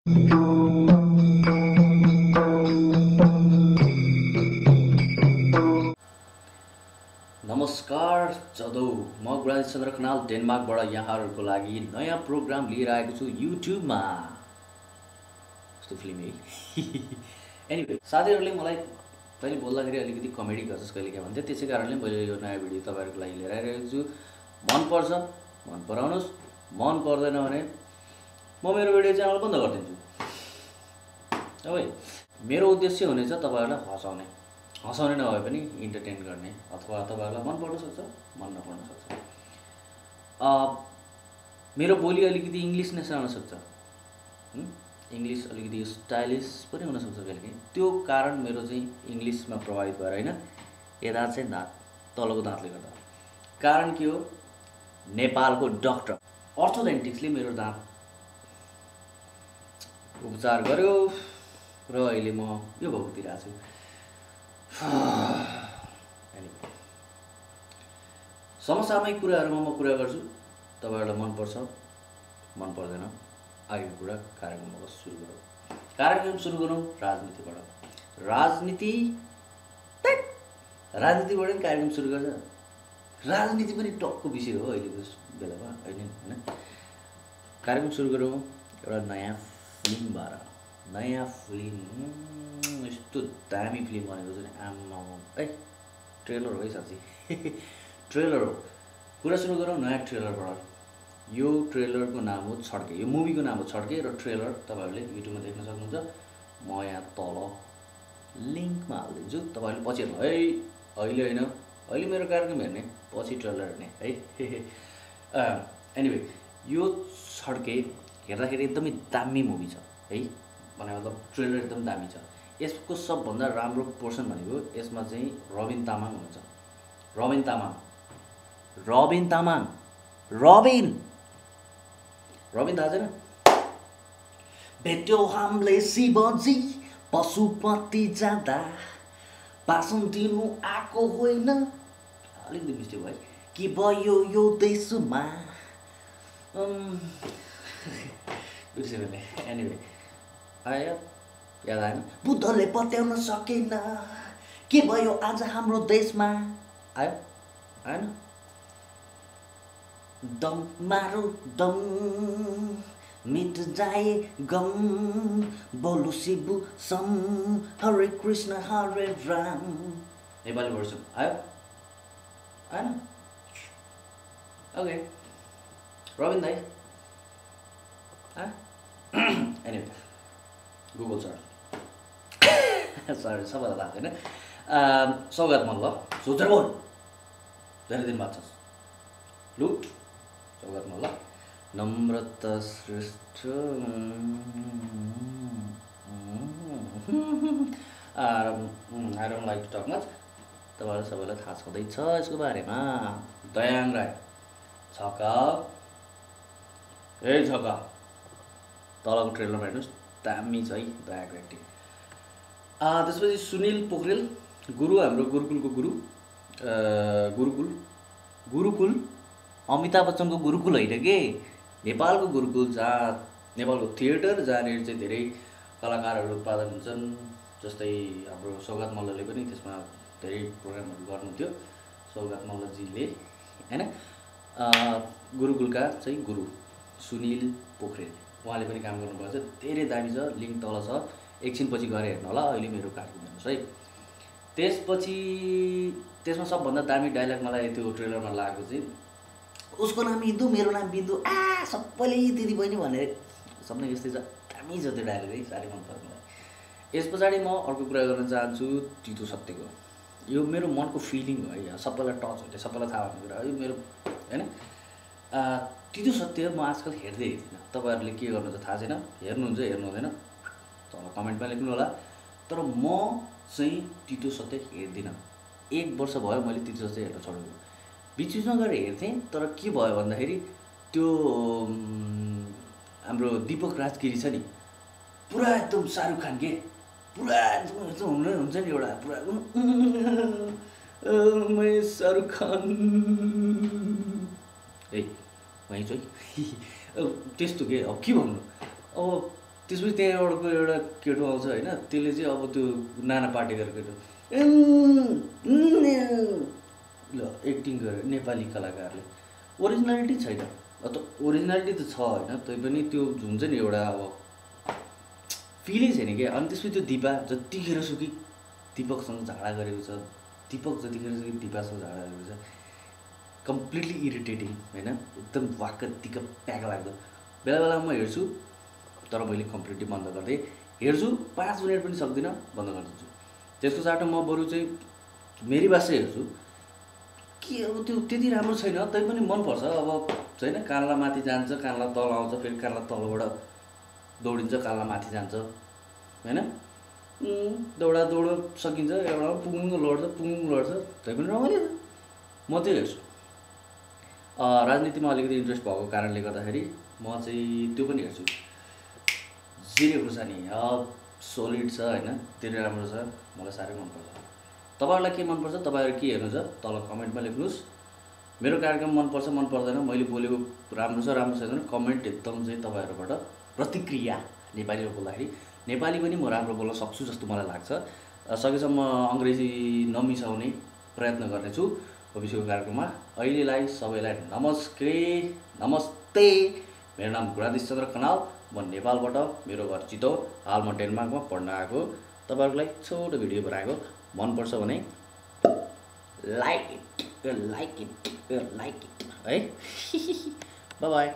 नमस्कार जदौ म गुराज चन्द्र खनाल डेनमार्कबाट यहाँहरूको लागि नयाँ प्रोग्राम लिएर आएको छु युट्युबमा। कस्तो फिल्म है। एनिवे साथीहरूले मलाई कहिले बोल्दाखेरि अलिकति कमेडी गर्छस् कहिले के भन्थे, त्यसै कारणले मैले यो नयाँ भिडियो तपाईँहरूको लागि लिएर आइरहेको छु। मनपर्छ मन पराउनुहोस्, मन पर्दैन भने म मेरो भिडियो च्यानल बन्द गरिदिन्छु। है मेरो उद्देश्य हुनेछ तपाईँहरूलाई हँसाउने नभए पनि इन्टरटेन गर्ने, अथवा तपाईँहरूलाई मन पर्न सक्छ मन नपर्न सक्छ। मेरो बोली अलिकति इङ्ग्लिस नै आउन सक्छ, इङ्ग्लिस अलिकति स्टाइलिस पनि हुनसक्छ कहिलेकाहीँ। त्यो कारण मेरो चाहिँ इङ्ग्लिसमा प्रभावित भएर होइन, यता चाहिँ दाँत तलको दाँतले गर्दा। कारण के हो, नेपालको डक्टर अर्थोडेन्टिक्सले मेरो दाँत उपचार गर्यो र अहिले म यो भोगतिरहेको छु। समसामयिक कुराहरूमा म कुरा गर्छु, तपाईँहरूलाई मनपर्छ मन पर्दैन। आगेको कुरा कार्यक्रमबाट सुरु गरौँ। कार्यक्रम सुरु गरौँ राजनीतिबाट। राजनीतिबाट नि कार्यक्रम सुरु गर्छ। राजनीति पनि टक्को विषय हो अहिलेको बेलामा, होइन। कार्यक्रम सुरु गरौँ एउटा नयाँ फिल्मबाट। नयाँ फिल्म यस्तो दामी फिल्म भनेको चाहिँ आम्मा है, ट्रेलर हो है साँच्ची। ट्रेलर हो। कुरा सुरु गरौँ नयाँ ट्रेलरबाट। यो ट्रेलरको नाम हो छड्के। यो मुभीको नाम हो छड्के र ट्रेलर तपाईँहरूले युट्युबमा देख्न सक्नुहुन्छ। म यहाँ तल लिङ्कमा हालिदिन्छु, तपाईँहरूले पछि हेर्नु है। अहिले होइन, अहिले मेरो कार्यक्रम हेर्ने, पछि ट्रेलर हेर्ने है। एनिवे यो छड्के हेर्दाखेरि एकदमै दामी मुभी छ है, भने मतलब ट्रेलर एकदम दामी छ। यसको सबभन्दा राम्रो पोर्सन भनेको यसमा चाहिँ रबिन तामाङ हुनुहुन्छ। रबिन थाहा छैन? भेट्यो हामीले शिवजी पशुपति जाँदा, भाषण दिनु आएको होइन। अलिकति मिस्टेक भयो कि भयो यो देशमा। एनिवे आयो, याद आएन? बुद्धले पत्याउन सकेन, के भयो आज हाम्रो देशमा। आयो आएन? दम मारो दम, मिट जाए गम, बोलु शिवु सम, हरे कृष्ण हरे राम। नेपाली भर्सन आयो आएन? ओके रबिन दाई एनिवे गुगल सर्च। सरी सबैलाई थाहा छैन। सौगात मल्ल सोचेर बोल, धेरै दिन बाद छ। लुट Saugat Malla, Namrata Shrestha, I don't like to talk much. तपाईँलाई सबैलाई थाहा छँदैछ यसको बारेमा। दयाङ राई छका, ए छका तलको ट्रेलरमा हेर्नुहोस्, दामी छ है दयाको एक्टिङ। त्यसपछि सुनिल पोखरेल, गुरु, हाम्रो गुरुकुलको गुरु। गुरुकुल अमिताभ बच्चनको गुरुकुल होइन के, नेपालको गुरुकुल, जहाँ नेपालको थिएटर, जहाँनिर चाहिँ धेरै कलाकारहरू उत्पादन हुन्छन्। जस्तै हाम्रो सौगात मल्लले पनि त्यसमा धेरै प्रोग्रामहरू गर्नुहुन्थ्यो, सौगात मल्लजीले होइन। गुरुकुलका चाहिँ गुरु सुनिल पोखरेल, उहाँले पनि काम गर्नुभएको छ। धेरै दामी छ, लिङ्क तल छ, एकछिनपछि गएर हेर्नु होला। अहिले मेरो कार्यक्रम हेर्नुहोस् है। त्यसपछि त्यसमा सबभन्दा दामी डायलग मलाई त्यो ट्रेलरमा लागेको चाहिँ, उसको नाम हिन्दू मेरो नाम बिन्दु, सबैले दिदी बहिनी भनेर सबै यस्तै छ। दामी छ त्यो डायलग है, साह्रै मन पर्छ मलाई। यस पछाडि म अर्को कुरा गर्न चाहन्छु तितो सत्यको। यो मेरो मनको फिलिङ हो है, सबैलाई टच हुन्छ, सबैलाई थाहा हुने कुरा हो यो मेरो, होइन। तितो सत्य म आजकल हेर्दै हेर्दिनँ। तपाईँहरूले के गर्नुहुन्छ थाहा छैन, हेर्नुहुन्छ हेर्नु हुँदैन, तल कमेन्टमा लेख्नु होला। तर म चाहिँ तितो सत्य हेर्दिनँ। 1 वर्ष भयो मैले तितो सत्य हेर्न छोडेको। बिचमा गएर हेर्थेँ, तर के भयो भन्दाखेरि त्यो हाम्रो दीपक राजगिरी छ नि, पुरा एकदम शाहरुख खान के, पुरा हुन्छ नि एउटा पुरा मैं शाहरुख खान है वहीँ चाहिँ त्यस्तो के अब के भन्नु। अब त्यसपछि त्यहाँबाटको एउटा केटो आउँछ होइन, त्यसले चाहिँ अब त्यो नाना पाटेकर केटो ल एक्टिङ गर्यो नेपाली कलाकारले, ओरिजिनालिटी छैन। ओरिजिनालिटी त छ होइन, तैपनि त्यो हुन्छ नि एउटा अब फिलै छैन क्या। अनि त्यसपछि त्यो दिपा जतिखेर सुकै दिपकसँग झगडा गरेको छ, दिपक जतिखेर सुकै दिपासँग झगडा गरेको छ, कम्प्लिटली इरिटेटिङ होइन, एकदम वाक्क दिक्क प्याक लाग्दो। बेला बेला म हेर्छु, तर मैले कम्प्लिटली बन्द गरिदिएँ। हेर्छु 5 मिनट पनि सक्दिनँ, बन्द गरिदिन्छु। त्यसको साटो म बरु चाहिँ मेरी बास हेर्छु कि अब त्यो त्यति राम्रो छैन, तैपनि मनपर्छ। अब छैन, कानला माथि जान्छ, कानला तल आउँछ, फेरि कानला तलबाट दौडिन्छ, कानला माथि जान्छ होइन, दौड सकिन्छ, एउटा पुङ लड्छ, तैपनि रमाइलो छ। म त्यो हेर्छु। राजनीतिमा अलिकति इन्ट्रेस्ट भएको कारणले गर्दाखेरि म चाहिँ त्यो पनि हेर्छु। जिरे खुर्सानी सोलिड छ होइन, धेरै राम्रो छ, मलाई साह्रै मनपर्छ। तपाईँहरूलाई के मनपर्छ, तपाईँहरू के हेर्नु छ तल कमेन्टमा लेख्नुहोस्। मेरो कार्यक्रम मनपर्छ मन पर्दैन, मैले बोलेको राम्रो छ राम्रो छैन, कमेन्ट एकदम चाहिँ तपाईँहरूबाट प्रतिक्रिया। नेपालीमा बोल्दाखेरि नेपाली पनि म राम्रो बोल्न सक्छु जस्तो मलाई लाग्छ। सकेसम्म अङ्ग्रेजी नमिसाउने प्रयत्न गर्नेछु भविष्यको कार्यक्रममा। अहिलेलाई सबैलाई नमस्ते। मेरो नाम गुणाधीश चन्द्र खनाल, म नेपालबाट, मेरो घर चितौन, हाल म डेनमार्कमा पढ्न आएको। तपाईँहरूलाई छोटो भिडियो बनाएको, मनपर्छ भने लाइक इट है। By by.